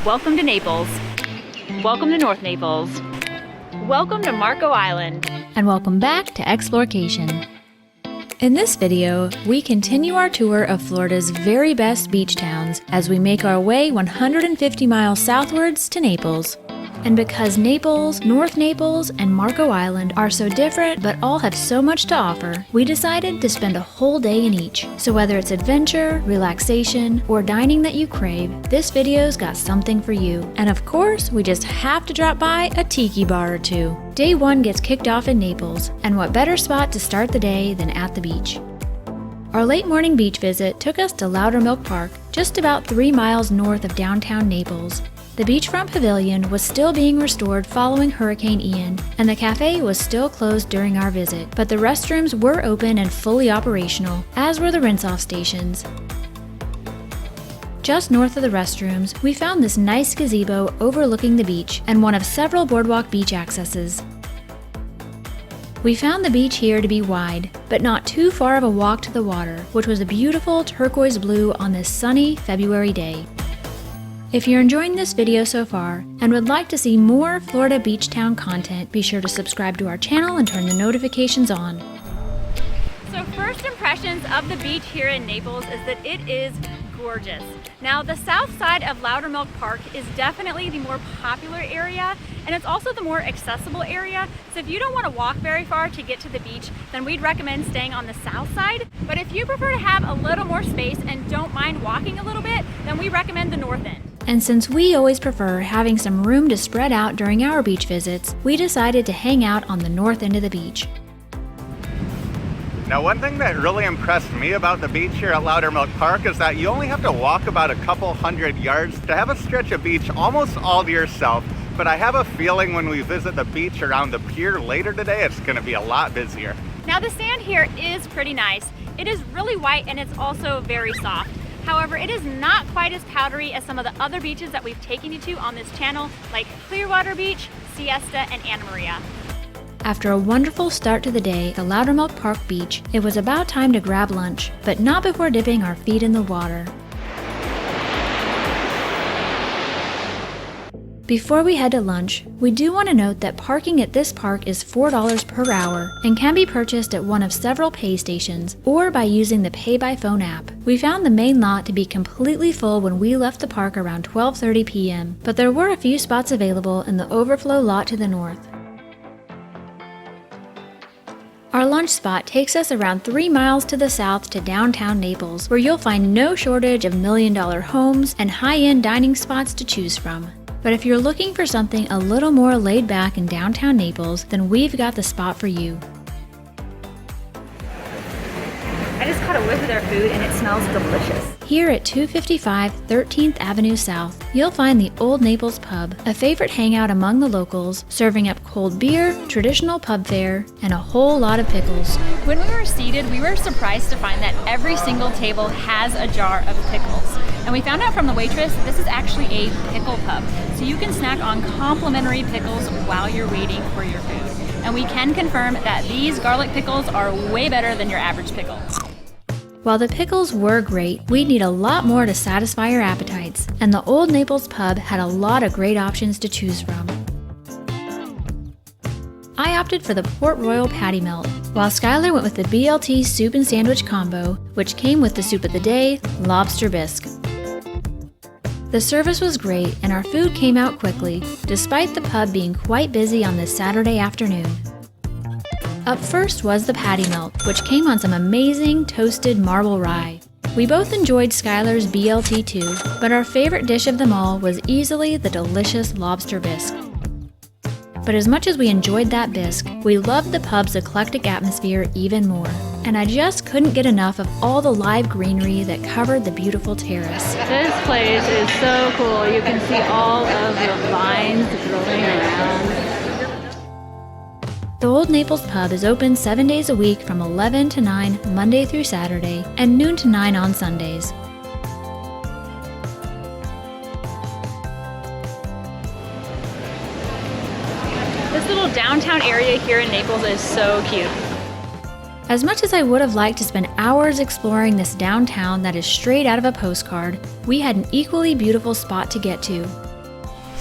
Welcome to Naples. Welcome to North Naples. Welcome to Marco Island. And welcome back to Explorcation. In this video, we continue our tour of Florida's very best beach towns as we make our way 150 miles southwards to Naples. And because Naples, North Naples, and Marco Island are so different but all have so much to offer, we decided to spend a whole day in each. So whether it's adventure, relaxation, or dining that you crave, this video's got something for you. And of course, we just have to drop by a tiki bar or two. Day 1 gets kicked off in Naples, and what better spot to start the day than at the beach? Our late morning beach visit took us to Loudermilk Park, just about 3 miles north of downtown Naples. The beachfront pavilion was still being restored following Hurricane Ian, and the cafe was still closed during our visit, but the restrooms were open and fully operational, as were the rinse-off stations. Just north of the restrooms, we found this nice gazebo overlooking the beach and one of several boardwalk beach accesses. We found the beach here to be wide, but not too far of a walk to the water, which was a beautiful turquoise blue on this sunny February day. If you're enjoying this video so far and would like to see more Florida beach town content, be sure to subscribe to our channel and turn the notifications on. So first impressions of the beach here in Naples is that it is gorgeous. Now the south side of Loudermilk Park is definitely the more popular area, and it's also the more accessible area. So if you don't want to walk very far to get to the beach, then we'd recommend staying on the south side. But if you prefer to have a little more space and don't mind walking a little bit, then we recommend the north end. And since we always prefer having some room to spread out during our beach visits, we decided to hang out on the north end of the beach. Now, one thing that really impressed me about the beach here at Loudermilk Park is that you only have to walk about a couple hundred yards to have a stretch of beach almost all to yourself. But I have a feeling when we visit the beach around the pier later today, it's going to be a lot busier. Now the sand here is pretty nice. It is really white and it's also very soft. However, it is not quite as powdery as some of the other beaches that we've taken you to on this channel, like Clearwater Beach, Siesta, and Anna Maria. After a wonderful start to the day at Loudermilk Park Beach, it was about time to grab lunch, but not before dipping our feet in the water. Before we head to lunch, we do want to note that parking at this park is $4 per hour and can be purchased at one of several pay stations or by using the Pay by Phone app. We found the main lot to be completely full when we left the park around 12:30 p.m., but there were a few spots available in the overflow lot to the north. Our lunch spot takes us around 3 miles to the south to downtown Naples, where you'll find no shortage of million-dollar homes and high-end dining spots to choose from. But if you're looking for something a little more laid back in downtown Naples, then we've got the spot for you. I just caught a whiff of their food and it smells delicious. Here at 255 13th Avenue South, you'll find the Old Naples Pub, a favorite hangout among the locals, serving up cold beer, traditional pub fare, and a whole lot of pickles. When we were seated, we were surprised to find that every single table has a jar of pickles. And we found out from the waitress, this is actually a pickle pub. So you can snack on complimentary pickles while you're waiting for your food. And we can confirm that these garlic pickles are way better than your average pickle. While the pickles were great, we'd need a lot more to satisfy our appetites, and the Old Naples Pub had a lot of great options to choose from. I opted for the Port Royal Patty Melt, while Skylar went with the BLT soup and sandwich combo, which came with the soup of the day, lobster bisque. The service was great and our food came out quickly, despite the pub being quite busy on this Saturday afternoon. Up first was the patty melt, which came on some amazing toasted marble rye. We both enjoyed Skylar's BLT too, but our favorite dish of them all was easily the delicious lobster bisque. But as much as we enjoyed that bisque, we loved the pub's eclectic atmosphere even more. And I just couldn't get enough of all the live greenery that covered the beautiful terrace. This place is so cool. You can see all of the vines growing around. The Old Naples Pub is open 7 days a week from 11 to 9 Monday through Saturday and noon to 9 on Sundays. This little downtown area here in Naples is so cute. As much as I would have liked to spend hours exploring this downtown that is straight out of a postcard, we had an equally beautiful spot to get to.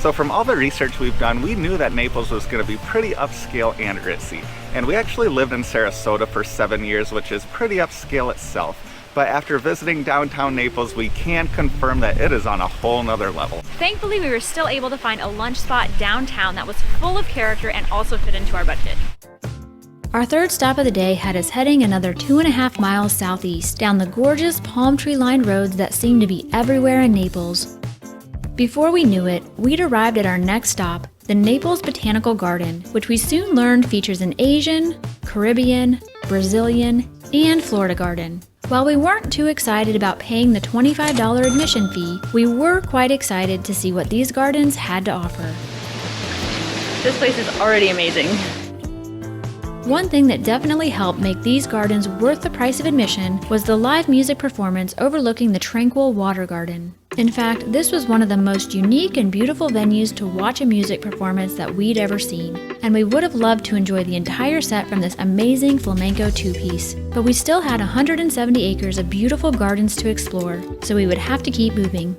So from all the research we've done, we knew that Naples was going to be pretty upscale and ritzy. And we actually lived in Sarasota for 7 years, which is pretty upscale itself. But after visiting downtown Naples, we can confirm that it is on a whole nother level. Thankfully, we were still able to find a lunch spot downtown that was full of character and also fit into our budget. Our third stop of the day had us heading another 2.5 miles southeast down the gorgeous palm tree-lined roads that seem to be everywhere in Naples. Before we knew it, we'd arrived at our next stop, the Naples Botanical Garden, which we soon learned features an Asian, Caribbean, Brazilian, and Florida garden. While we weren't too excited about paying the $25 admission fee, we were quite excited to see what these gardens had to offer. This place is already amazing. One thing that definitely helped make these gardens worth the price of admission was the live music performance overlooking the tranquil water garden. In fact, this was one of the most unique and beautiful venues to watch a music performance that we'd ever seen, and we would have loved to enjoy the entire set from this amazing flamenco two-piece. But we still had 170 acres of beautiful gardens to explore, so we would have to keep moving.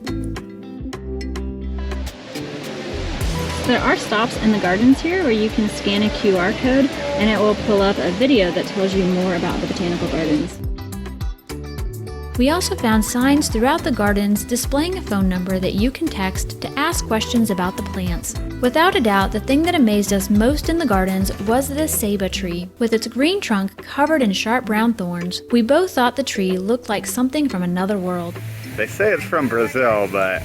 There are stops in the gardens here where you can scan a QR code and it will pull up a video that tells you more about the botanical gardens. We also found signs throughout the gardens displaying a phone number that you can text to ask questions about the plants. Without a doubt, the thing that amazed us most in the gardens was the ceiba tree. With its green trunk covered in sharp brown thorns, we both thought the tree looked like something from another world. They say it's from Brazil, but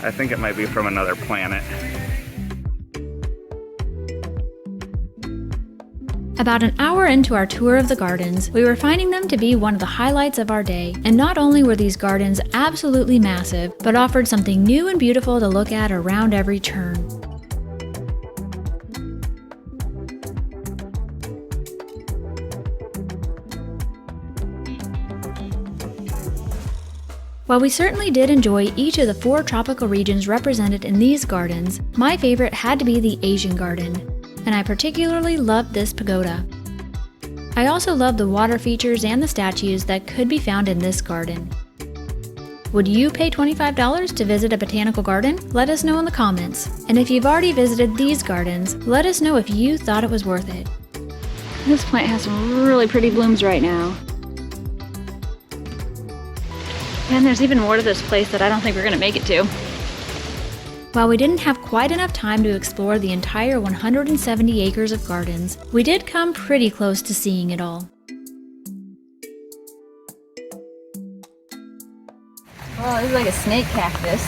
I think it might be from another planet. About an hour into our tour of the gardens, we were finding them to be one of the highlights of our day, and not only were these gardens absolutely massive, but offered something new and beautiful to look at around every turn. While we certainly did enjoy each of the 4 tropical regions represented in these gardens, my favorite had to be the Asian garden, and I particularly loved this pagoda. I also loved the water features and the statues that could be found in this garden. Would you pay $25 to visit a botanical garden? Let us know in the comments. And if you've already visited these gardens, let us know if you thought it was worth it. This plant has some really pretty blooms right now. And there's even more to this place that I don't think we're gonna make it to. While we didn't have quite enough time to explore the entire 170 acres of gardens, we did come pretty close to seeing it all. Oh, this is like a snake cactus.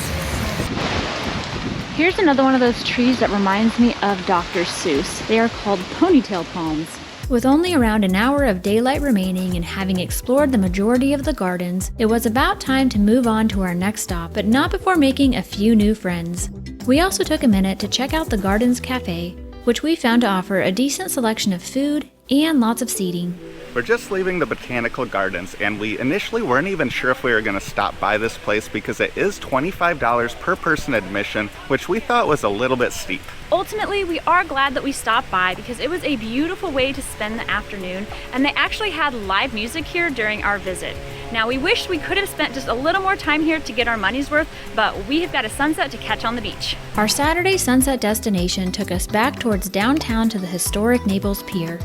Here's another one of those trees that reminds me of Dr. Seuss. They are called ponytail palms. With only around an hour of daylight remaining and having explored the majority of the gardens, it was about time to move on to our next stop, but not before making a few new friends. We also took a minute to check out the Gardens Cafe, which we found to offer a decent selection of food and lots of seating. We're just leaving the botanical gardens, and we initially weren't even sure if we were going to stop by this place because it is $25 per person admission, which we thought was a little bit steep. Ultimately, we are glad that we stopped by because it was a beautiful way to spend the afternoon, and they actually had live music here during our visit. Now, we wish we could have spent just a little more time here to get our money's worth, but we have got a sunset to catch on the beach. Our Saturday sunset destination took us back towards downtown to the historic Naples Pier.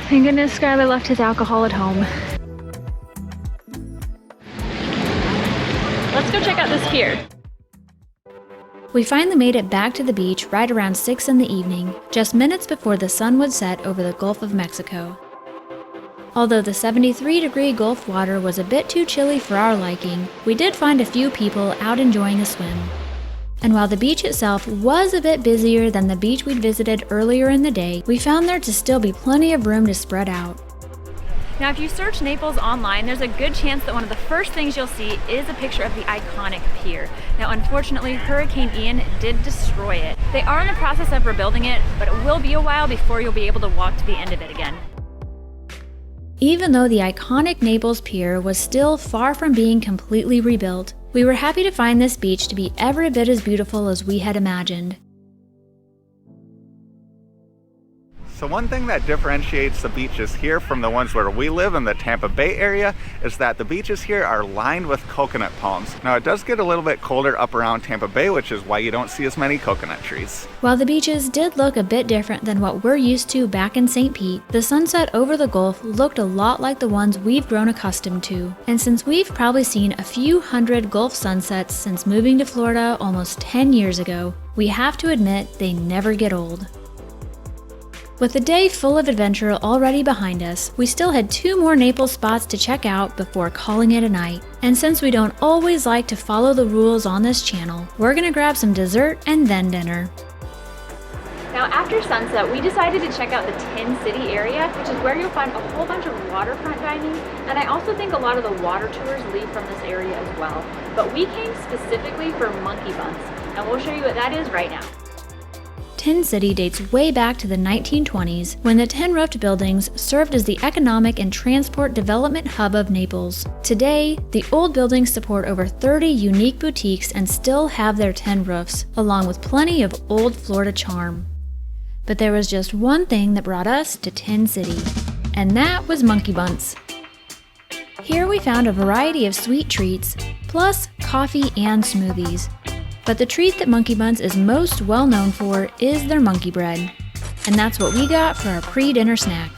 Thank goodness Skylar left his alcohol at home. Let's go check out this pier. We finally made it back to the beach right around 6 in the evening, just minutes before the sun would set over the Gulf of Mexico. Although the 73-degree Gulf water was a bit too chilly for our liking, we did find a few people out enjoying a swim. And while the beach itself was a bit busier than the beach we'd visited earlier in the day, we found there to still be plenty of room to spread out. Now, if you search Naples online, there's a good chance that one of the first things you'll see is a picture of the iconic pier. Now, unfortunately, Hurricane Ian did destroy it. They are in the process of rebuilding it, but it will be a while before you'll be able to walk to the end of it again. Even though the iconic Naples Pier was still far from being completely rebuilt, we were happy to find this beach to be every bit as beautiful as we had imagined. So one thing that differentiates the beaches here from the ones where we live in the Tampa Bay area is that the beaches here are lined with coconut palms. Now it does get a little bit colder up around Tampa Bay, which is why you don't see as many coconut trees. While the beaches did look a bit different than what we're used to back in St. Pete, the sunset over the Gulf looked a lot like the ones we've grown accustomed to. And since we've probably seen a few hundred Gulf sunsets since moving to Florida almost 10 years ago, we have to admit they never get old. With a day full of adventure already behind us, we still had 2 more Naples spots to check out before calling it a night. And since we don't always like to follow the rules on this channel, we're gonna grab some dessert and then dinner. Now after sunset, we decided to check out the Tin City area, which is where you'll find a whole bunch of waterfront dining, and I also think a lot of the water tours leave from this area as well. But we came specifically for monkey buns, and we'll show you what that is right now. Tin City dates way back to the 1920s when the tin-roofed buildings served as the economic and transport development hub of Naples. Today, the old buildings support over 30 unique boutiques and still have their tin roofs, along with plenty of old Florida charm. But there was just one thing that brought us to Tin City, and that was monkey buns. Here we found a variety of sweet treats, plus coffee and smoothies. But the treat that Monkey Buns is most well known for is their monkey bread. And that's what we got for our pre-dinner snack.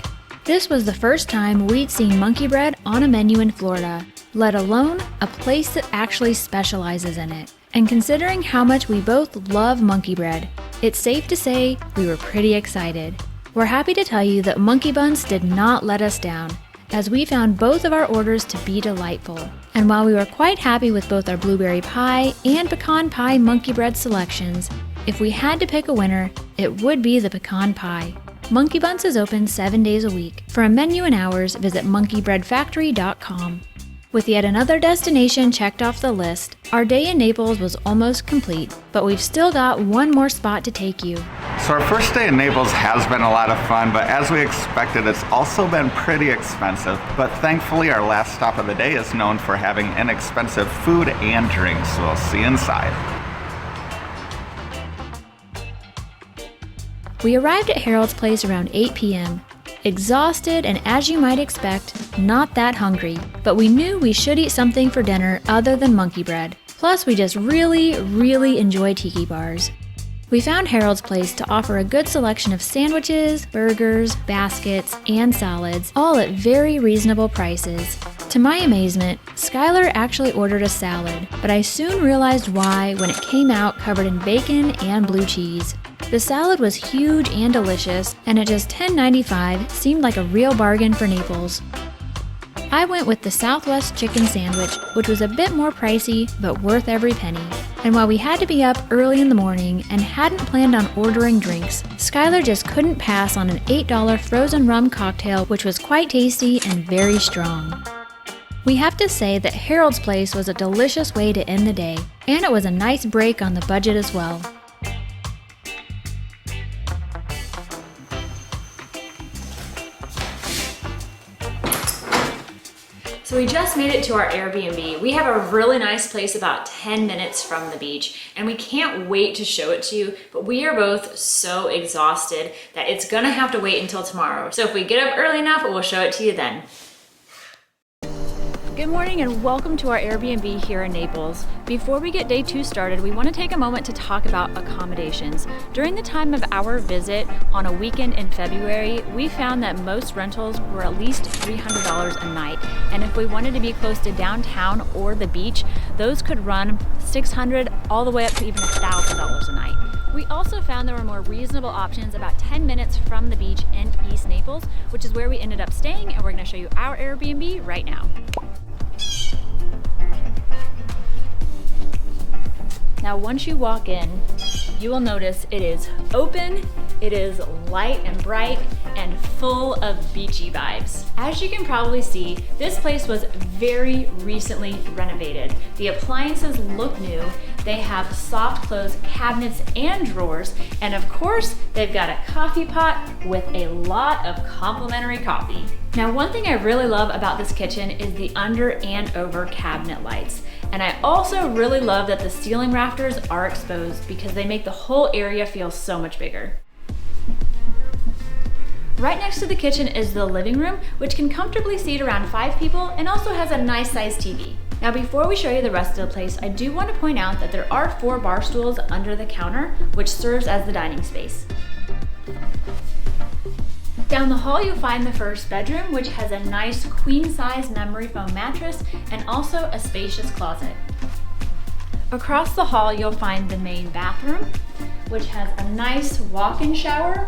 This was the first time we'd seen monkey bread on a menu in Florida, let alone a place that actually specializes in it. And considering how much we both love monkey bread, it's safe to say we were pretty excited. We're happy to tell you that Monkey Buns did not let us down, as we found both of our orders to be delightful. And while we were quite happy with both our blueberry pie and pecan pie monkey bread selections, if we had to pick a winner, it would be the pecan pie. Monkey Buns is open 7 days a week. For a menu and hours, visit monkeybreadfactory.com. With yet another destination checked off the list, our day in Naples was almost complete, but we've still got one more spot to take you. So our first day in Naples has been a lot of fun, but as we expected, it's also been pretty expensive. But thankfully, our last stop of the day is known for having inexpensive food and drinks, so we'll see you inside. We arrived at Harold's place around 8 p.m. Exhausted and, as you might expect, not that hungry, but we knew we should eat something for dinner other than monkey bread. Plus, we just really enjoy tiki bars. We found Harold's place to offer a good selection of sandwiches, burgers, baskets, and salads, all at very reasonable prices. To my amazement, Skylar actually ordered a salad, but I soon realized why when it came out covered in bacon and blue cheese. The salad was huge and delicious, and at just $10.95 seemed like a real bargain for Naples. I went with the Southwest chicken sandwich, which was a bit more pricey, but worth every penny. And while we had to be up early in the morning and hadn't planned on ordering drinks, Skylar just couldn't pass on an $8 frozen rum cocktail, which was quite tasty and very strong. We have to say that Harold's place was a delicious way to end the day, and it was a nice break on the budget as well. So we just made it to our Airbnb. We have a really nice place about 10 minutes from the beach, and we can't wait to show it to you, but we are both so exhausted that it's gonna have to wait until tomorrow. So if we get up early enough, we'll show it to you then. Good morning and welcome to our Airbnb here in Naples. Before we get day 2 started, we want to take a moment to talk about accommodations. During the time of our visit on a weekend in February, we found that most rentals were at least $300 a night. And if we wanted to be close to downtown or the beach, those could run $600 all the way up to even $1,000 a night. We also found there were more reasonable options about 10 minutes from the beach in East Naples, which is where we ended up staying, and we're going to show you our Airbnb right now. Now, once you walk in, you will notice it is open, it is light and bright, and full of beachy vibes. As you can probably see, this place was very recently renovated. The appliances look new, they have soft close cabinets and drawers, and of course, they've got a coffee pot with a lot of complimentary coffee. Now, one thing I really love about this kitchen is the under and over cabinet lights. And I also really love that the ceiling rafters are exposed because they make the whole area feel so much bigger. Right next to the kitchen is the living room, which can comfortably seat around 5 people and also has a nice sized TV. Now before we show you the rest of the place, I do want to point out that there are 4 bar stools under the counter, which serves as the dining space. Down the hall you'll find the first bedroom, which has a nice queen-size memory foam mattress and also a spacious closet. Across the hall you'll find the main bathroom, which has a nice walk-in shower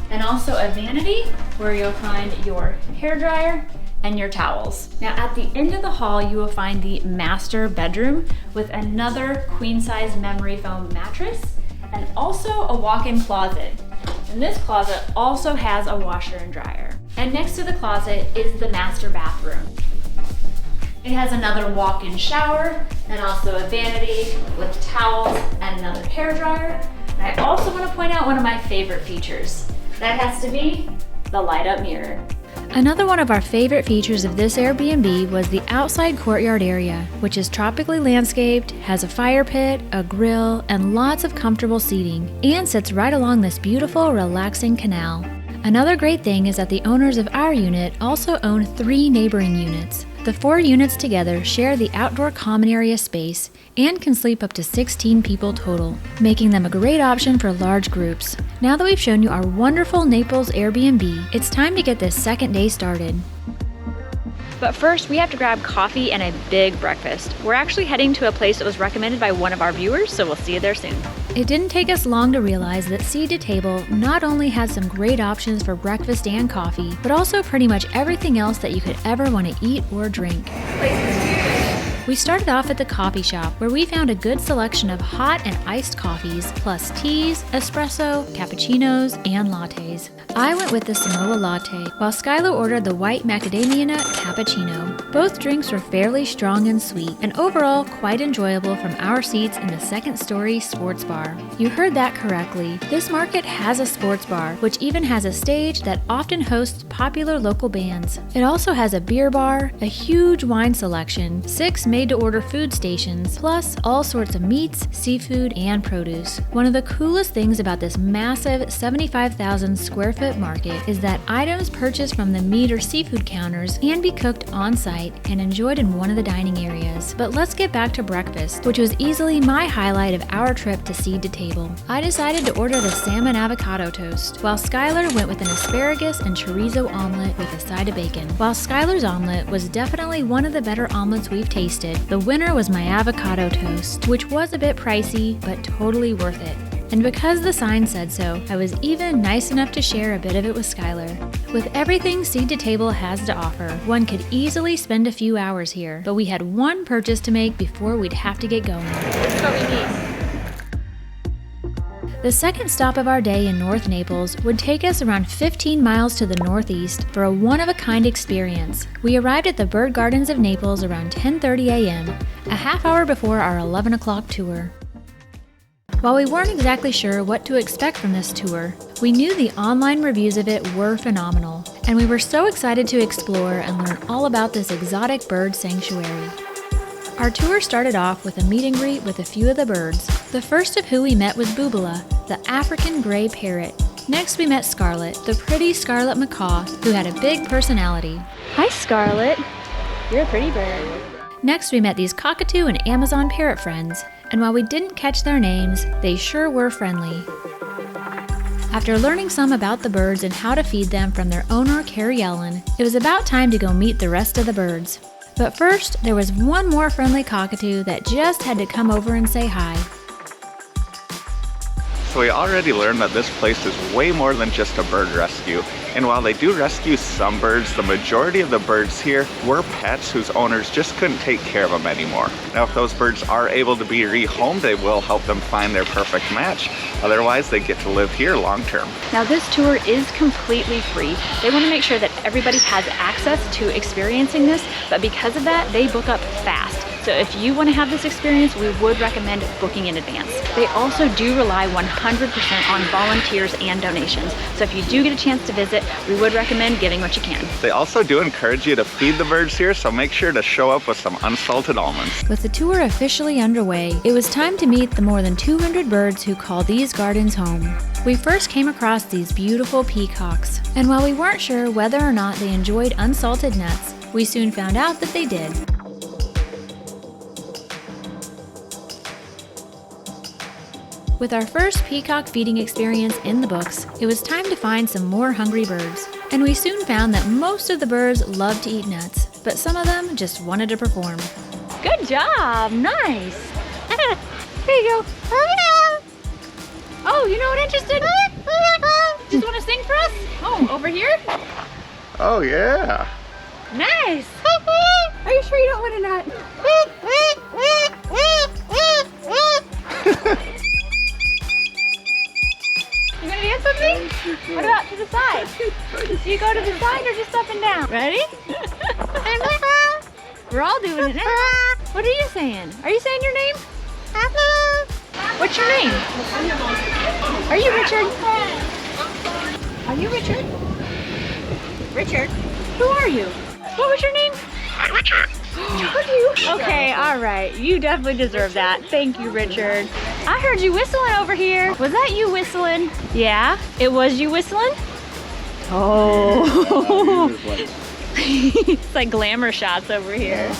and also a vanity where you'll find your hairdryer and your towels. Now at the end of the hall you will find the master bedroom with another queen-size memory foam mattress and also a walk-in closet. And this closet also has a washer and dryer. And next to the closet is the master bathroom. It has another walk-in shower and also a vanity with towels and another hairdryer. And I also want to point out one of my favorite features. That has to be the light-up mirror. Another one of our favorite features of this Airbnb was the outside courtyard area, which is tropically landscaped, has a fire pit, a grill, and lots of comfortable seating, and sits right along this beautiful, relaxing canal. Another great thing is that the owners of our unit also own 3 neighboring units. The 4 units together share the outdoor common area space and can sleep up to 16 people total, making them a great option for large groups. Now that we've shown you our wonderful Naples Airbnb, it's time to get this second day started. But first, we have to grab coffee and a big breakfast. We're actually heading to a place that was recommended by one of our viewers, so we'll see you there soon. It didn't take us long to realize that Seed to Table not only has some great options for breakfast and coffee, but also pretty much everything else that you could ever want to eat or drink. We started off at the coffee shop, where we found a good selection of hot and iced coffees, plus teas, espresso, cappuccinos, and lattes. I went with the Samoa latte, while Skylar ordered the white macadamia nut cappuccino. Both drinks were fairly strong and sweet, and overall quite enjoyable from our seats in the second-story sports bar. You heard that correctly. This market has a sports bar, which even has a stage that often hosts popular local bands. It also has a beer bar, a huge wine selection, 6 made-to-order food stations, plus all sorts of meats, seafood, and produce. One of the coolest things about this massive 75,000 square foot market is that items purchased from the meat or seafood counters can be cooked on-site and enjoyed in one of the dining areas. But let's get back to breakfast, which was easily my highlight of our trip to Seed to Table. I decided to order the salmon avocado toast, while Skylar went with an asparagus and chorizo omelet with a side of bacon. While Skylar's omelet was definitely one of the better omelets we've tasted, the winner was my avocado toast, which was a bit pricey, but totally worth it. And because the sign said so, I was even nice enough to share a bit of it with Skylar. With everything Seed to Table has to offer, one could easily spend a few hours here, but we had one purchase to make before we'd have to get going. Let's go repeat. The second stop of our day in North Naples would take us around 15 miles to the northeast for a one-of-a-kind experience. We arrived at the Bird Gardens of Naples around 10:30 a.m., a half hour before our 11 o'clock tour. While we weren't exactly sure what to expect from this tour, we knew the online reviews of it were phenomenal, and we were so excited to explore and learn all about this exotic bird sanctuary. Our tour started off with a meet and greet with a few of the birds. The first of who we met was Boobala, the African gray parrot. Next we met Scarlet, the pretty scarlet macaw who had a big personality. Hi, Scarlet. You're a pretty bird. Next we met these cockatoo and Amazon parrot friends, and while we didn't catch their names, they sure were friendly. After learning some about the birds and how to feed them from their owner, Carrie Ellen, it was about time to go meet the rest of the birds. But first, there was one more friendly cockatoo that just had to come over and say hi. So we already learned that this place is way more than just a bird rescue. And while they do rescue some birds, the majority of the birds here were pets whose owners just couldn't take care of them anymore. Now, if those birds are able to be rehomed, they will help them find their perfect match. Otherwise, they get to live here long term. Now, this tour is completely free. They want to make sure that everybody has access to experiencing this, but because of that, they book up fast. So if you want to have this experience, we would recommend booking in advance. They also do rely 100% on volunteers and donations. So if you do get a chance to visit, we would recommend giving what you can. They also do encourage you to feed the birds here, so make sure to show up with some unsalted almonds. With the tour officially underway, it was time to meet the more than 200 birds who call these gardens home. We first came across these beautiful peacocks, and while we weren't sure whether or not they enjoyed unsalted nuts, we soon found out that they did. With our first peacock feeding experience in the books, it was time to find some more hungry birds. And we soon found that most of the birds love to eat nuts, but some of them just wanted to perform. Good job, nice. Here you go. Oh, you're not interested? Just want to sing for us? Oh, over here? Oh yeah. Nice. Are you sure you don't want a nut? You gonna dance with me? What about to the side? Do you go to the side or just up and down? Ready? We're all doing it now. What are you saying? Are you saying your name? What's your name? Are you Richard? Are you Richard? Richard? Who are you? What was your name? Hi, Richard. Are you? Okay, all right. You definitely deserve that. Thank you, Richard. I heard you whistling over here. Was that you whistling? Yeah, it was you whistling? Oh. It's like glamour shots over here.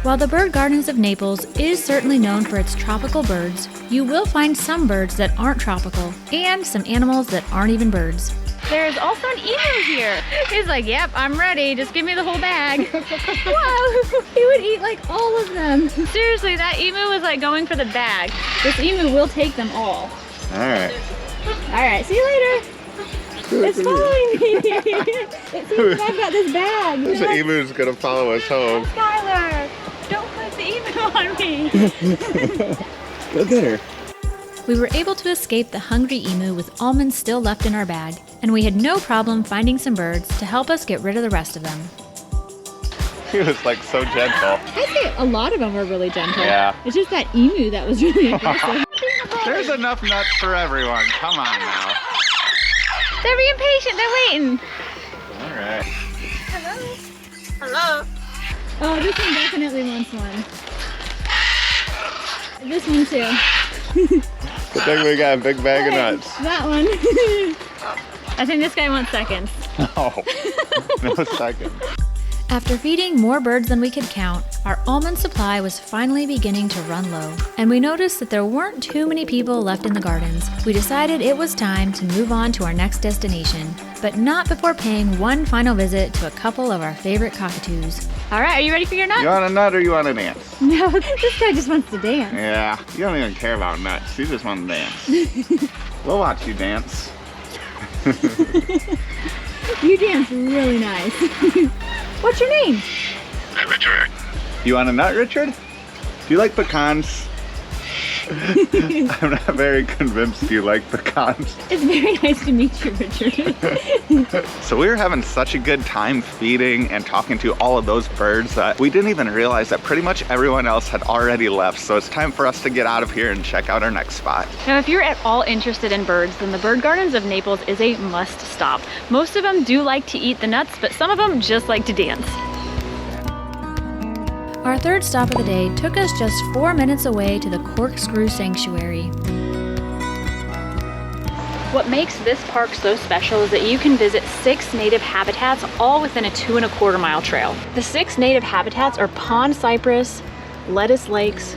While the Bird Gardens of Naples is certainly known for its tropical birds, you will find some birds that aren't tropical, and some animals that aren't even birds. There's also an emu here. He's like, yep, I'm ready. Just give me the whole bag. Wow, he would eat like all of them. Seriously, that emu was like going for the bag. This emu will take them all. All right. All right, see you later. It's following me. It seems like I've got this bag. This emu's gonna follow us home. Skylar, don't put the emu on me. Go get her. We were able to escape the hungry emu with almonds still left in our bag, and we had no problem finding some birds to help us get rid of the rest of them. He was like so gentle. I'd say a lot of them were really gentle. Yeah. It's just that emu that was really aggressive. There's enough nuts for everyone. Come on now. They're being patient. They're waiting. All right. Hello. Hello. Oh, this one definitely wants one. This one too. Good thing we got a big bag of nuts. That one. I think this guy wants seconds. No, no second. After feeding more birds than we could count, our almond supply was finally beginning to run low, and we noticed that there weren't too many people left in the gardens. We decided it was time to move on to our next destination, but not before paying one final visit to a couple of our favorite cockatoos. All right, are you ready for your nut? You want a nut or you want to dance? No, this guy just wants to dance. Yeah, you don't even care about nuts. You just want to dance. We'll watch you dance. You dance really nice. What's your name? Hi, Richard. You want a nut, Richard? Do you like pecans? I'm not very convinced you like pecans. It's very nice to meet you, Richard. So we were having such a good time feeding and talking to all of those birds that we didn't even realize that pretty much everyone else had already left. So it's time for us to get out of here and check out our next spot. Now, if you're at all interested in birds, then the Bird Gardens of Naples is a must stop. Most of them do like to eat the nuts, but some of them just like to dance. Our third stop of the day took us just 4 minutes away to the Corkscrew Sanctuary. What makes this park so special is that you can visit 6 native habitats all within a 2¼ mile trail. The 6 native habitats are pond cypress, lettuce lakes,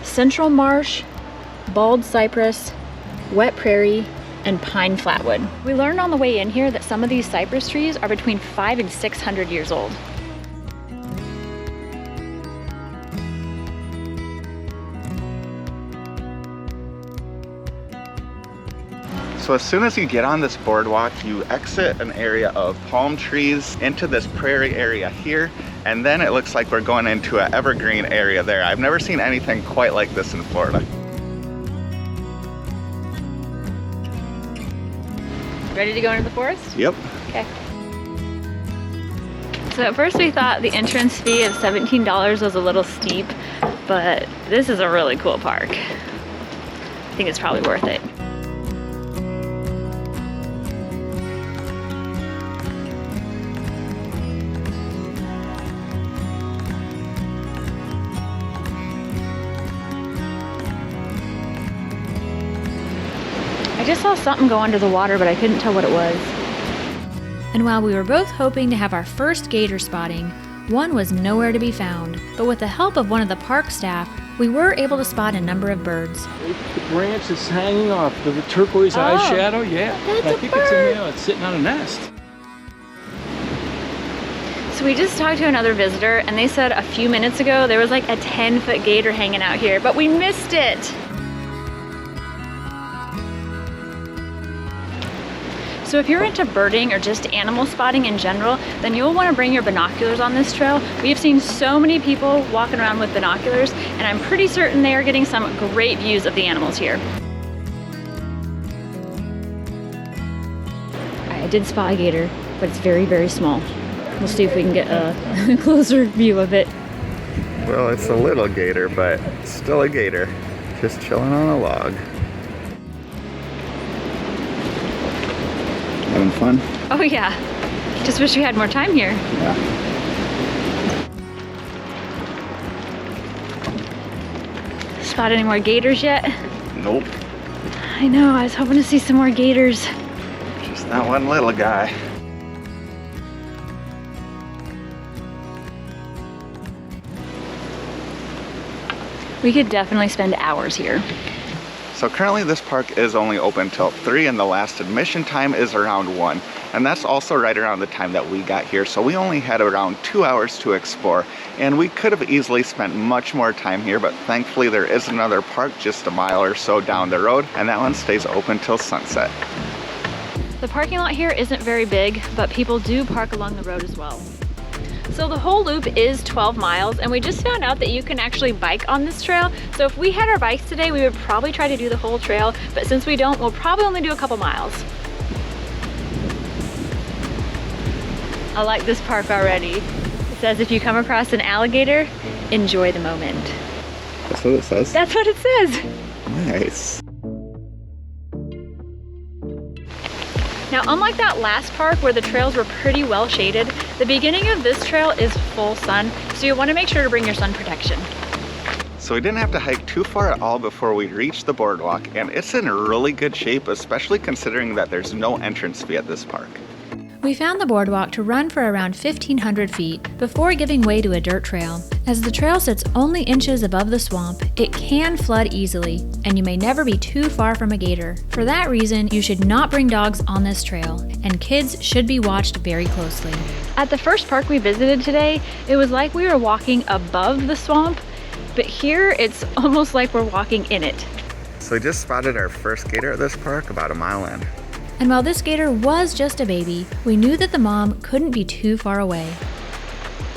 central marsh, bald cypress, wet prairie, and pine flatwood. We learned on the way in here that some of these cypress trees are between 500 and 600 years old. So as soon as you get on this boardwalk, you exit an area of palm trees into this prairie area here, and then it looks like we're going into an evergreen area there. I've never seen anything quite like this in Florida. Ready to go into the forest? Yep. Okay. So at first we thought the entrance fee of $17 was a little steep, but this is a really cool park. I think it's probably worth it. I just saw something go under the water, but I couldn't tell what it was. And while we were both hoping to have our first gator spotting, one was nowhere to be found. But with the help of one of the park staff, we were able to spot a number of birds. The branch is hanging off the turquoise eyeshadow, yeah. That's I a think bird. it's in there, it's sitting on a nest. So we just talked to another visitor and they said a few minutes ago there was like a 10-foot gator hanging out here, but we missed it. So if you're into birding or just animal spotting in general, then you'll want to bring your binoculars on this trail. We've seen so many people walking around with binoculars, and I'm pretty certain they are getting some great views of the animals here. I did spot a gator, but it's very, very small. We'll see if we can get a closer view of it. Well, it's a little gator, but still a gator. Just chilling on a log. Having fun? Oh yeah, just wish we had more time here. Yeah. Spot any more gators yet? Nope. I know, I was hoping to see some more gators. Just that one little guy. We could definitely spend hours here. So currently this park is only open till 3 and the last admission time is around 1. And that's also right around the time that we got here. So we only had around 2 hours to explore. And we could have easily spent much more time here, but thankfully there is another park just a mile or so down the road, and that one stays open till sunset. The parking lot here isn't very big, but people do park along the road as well. So the whole loop is 12 miles, and we just found out that you can actually bike on this trail. So if we had our bikes today, we would probably try to do the whole trail, but since we don't, we'll probably only do a couple miles. I like this park already. It says if you come across an alligator, enjoy the moment. That's what it says? That's what it says. Nice. Now, unlike that last park where the trails were pretty well shaded, the beginning of this trail is full sun, so you want to make sure to bring your sun protection. So we didn't have to hike too far at all before we reached the boardwalk, and it's in really good shape, especially considering that there's no entrance fee at this park. We found the boardwalk to run for around 1,500 feet before giving way to a dirt trail. As the trail sits only inches above the swamp, it can flood easily, and you may never be too far from a gator. For that reason, you should not bring dogs on this trail, and kids should be watched very closely. At the first park we visited today, it was like we were walking above the swamp, but here it's almost like we're walking in it. So we just spotted our first gator at this park about a mile in. And while this gator was just a baby, we knew that the mom couldn't be too far away.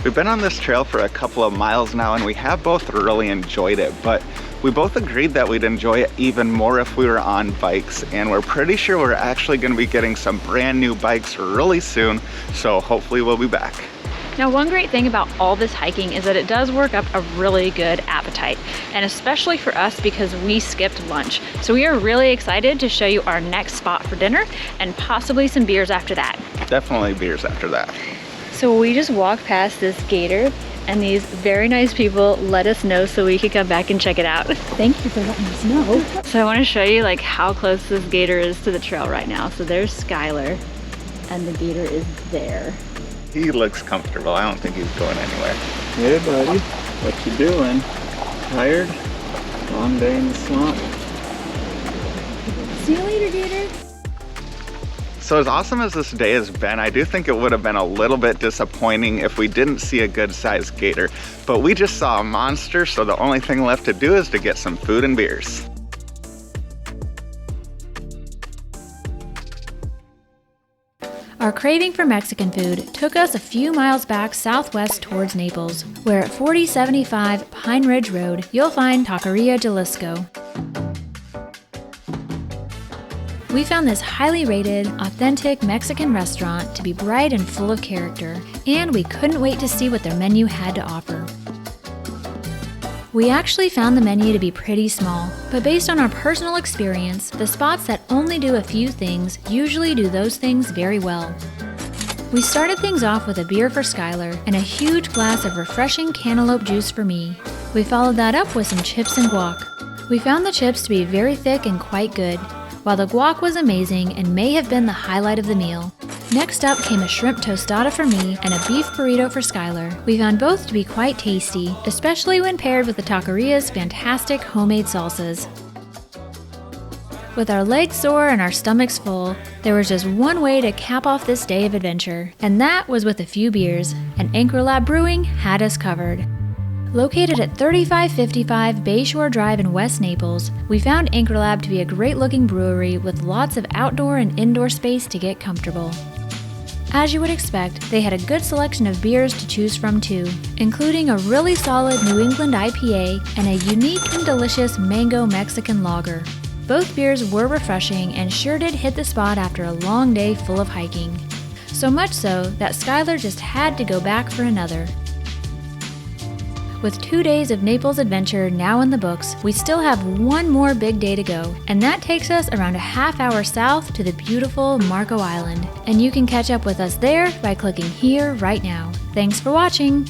We've been on this trail for a couple of miles now, and we have both really enjoyed it, but we both agreed that we'd enjoy it even more if we were on bikes, and we're pretty sure we're actually going to be getting some brand new bikes really soon, so hopefully we'll be back. Now, one great thing about all this hiking is that it does work up a really good appetite, and especially for us because we skipped lunch. So we are really excited to show you our next spot for dinner and possibly some beers after that. Definitely beers after that. So we just walked past this gator, and these very nice people let us know so we could come back and check it out. Thank you for letting us know. So I want to show you like how close this gator is to the trail right now. So there's Skylar, and the gator is there. He looks comfortable. I don't think he's going anywhere. Hey buddy, what you doing? Tired? Long day in the swamp? See you later, gator. So as awesome as this day has been, I do think it would have been a little bit disappointing if we didn't see a good sized gator. But we just saw a monster, so the only thing left to do is to get some food and beers. Our craving for Mexican food took us a few miles back southwest towards Naples, where at 4075 Pine Ridge Road, you'll find Taqueria Jalisco. We found this highly rated, authentic Mexican restaurant to be bright and full of character, and we couldn't wait to see what their menu had to offer. We actually found the menu to be pretty small, but based on our personal experience, the spots that only do a few things usually do those things very well. We started things off with a beer for Skylar and a huge glass of refreshing cantaloupe juice for me. We followed that up with some chips and guac. We found the chips to be very thick and quite good, while the guac was amazing and may have been the highlight of the meal. Next up came a shrimp tostada for me and a beef burrito for Skylar. We found both to be quite tasty, especially when paired with the taqueria's fantastic homemade salsas. With our legs sore and our stomachs full, there was just one way to cap off this day of adventure, and that was with a few beers, and Anchor Lab Brewing had us covered. Located at 3555 Bayshore Drive in West Naples, we found Anchor Lab to be a great-looking brewery with lots of outdoor and indoor space to get comfortable. As you would expect, they had a good selection of beers to choose from too, including a really solid New England IPA and a unique and delicious mango Mexican lager. Both beers were refreshing and sure did hit the spot after a long day full of hiking. So much so that Skylar just had to go back for another. With 2 days of Naples adventure now in the books, we still have one more big day to go, and that takes us around a half hour south to the beautiful Marco Island. And you can catch up with us there by clicking here right now. Thanks for watching!